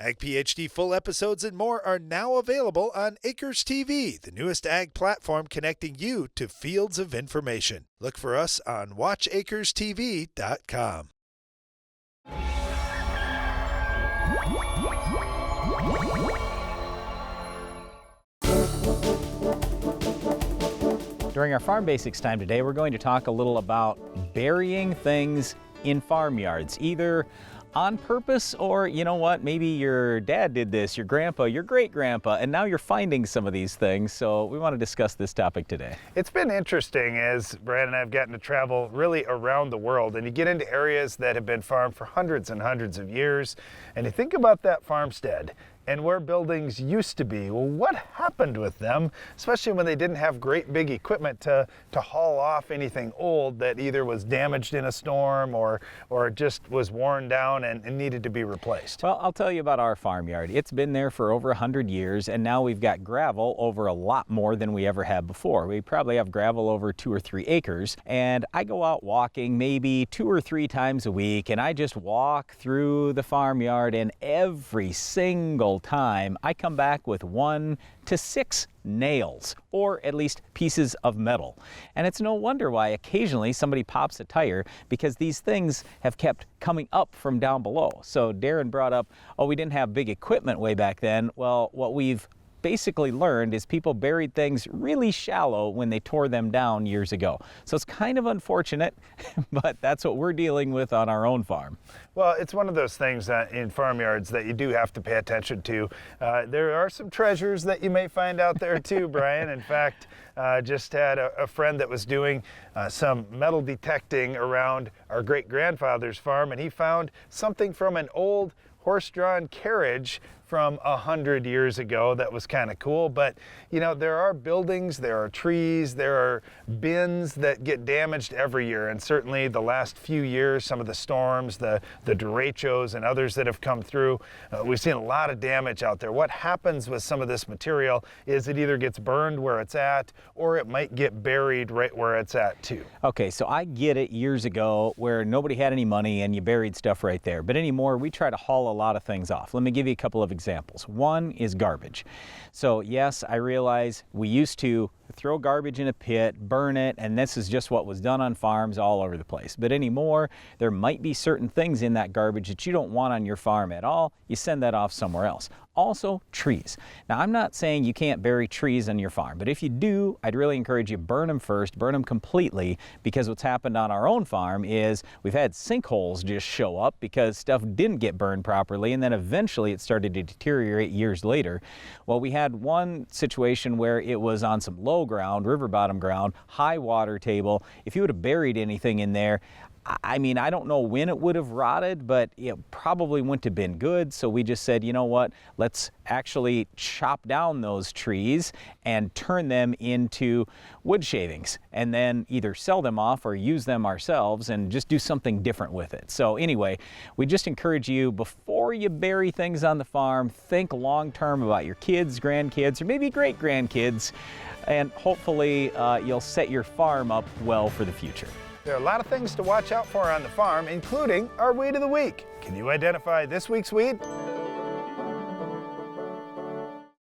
Ag PhD full episodes and more are now available on Acres TV, the newest ag platform connecting you to fields of information. Look for us on watchacrestv.com. During our Farm Basics time today, we're going to talk a little about burying things in farmyards, either on purpose or, you know what, maybe your dad did this, your grandpa, your great-grandpa, and now you're finding some of these things. So we want to discuss this topic today. It's been interesting as Brad and I have gotten to travel really around the world, and you get into areas that have been farmed for hundreds and hundreds of years, and you think about that farmstead and where buildings used to be. Well, what happened with them, especially when they didn't have great big equipment to haul off anything old that either was damaged in a storm or just was worn down and needed to be replaced? Well, I'll tell you about our farmyard. It's been there for over 100 years, and now we've got gravel over a lot more than we ever had before. We probably have gravel over 2 or 3 acres, and I go out walking maybe 2 or 3 times a week, and I just walk through the farmyard, and every single time I come back with 1 to 6 nails, or at least pieces of metal. And it's no wonder why occasionally somebody pops a tire, because these things have kept coming up from down below. So Darren brought up, oh, we didn't have big equipment way back then. Well, what we've basically learned is people buried things really shallow when they tore them down years ago. So it's kind of unfortunate, but that's what we're dealing with on our own farm. Well, it's one of those things in farmyards that you do have to pay attention to. There are some treasures that you may find out there too, Brian. In fact, just had a friend that was doing some metal detecting around our great-grandfather's farm, and he found something from an old horse-drawn carriage from 100 years ago. That was kind of cool. But you know, there are buildings, there are trees, there are bins that get damaged every year, and certainly the last few years, some of the storms, the derechos and others that have come through, we've seen a lot of damage out there. What happens with some of this material is it either gets burned where it's at, or it might get buried right where it's at too. Okay, so I get it years ago where nobody had any money and you buried stuff right there, but anymore we try to haul a lot of things off. Let me give you a couple of examples. One is garbage. So yes, I realize we used to throw garbage in a pit, burn it, and this is just what was done on farms all over the place. But anymore, there might be certain things in that garbage that you don't want on your farm at all. You send that off somewhere else. Also, trees. Now, I'm not saying you can't bury trees on your farm, but if you do, I'd really encourage you burn them first, burn them completely, because what's happened on our own farm is we've had sinkholes just show up because stuff didn't get burned properly, and then eventually it started to deteriorate years later. Well, we had one situation where it was on some low ground, river bottom ground, high water table. If you would have buried anything in there, I mean, I don't know when it would have rotted, but it probably wouldn't have been good. So we just said, you know what, let's actually chop down those trees and turn them into wood shavings, and then either sell them off or use them ourselves and just do something different with it. So anyway, we just encourage you, before you bury things on the farm, think long-term about your kids, grandkids, or maybe great-grandkids, and hopefully you'll set your farm up well for the future. There are a lot of things to watch out for on the farm, including our weed of the week. Can you identify this week's weed?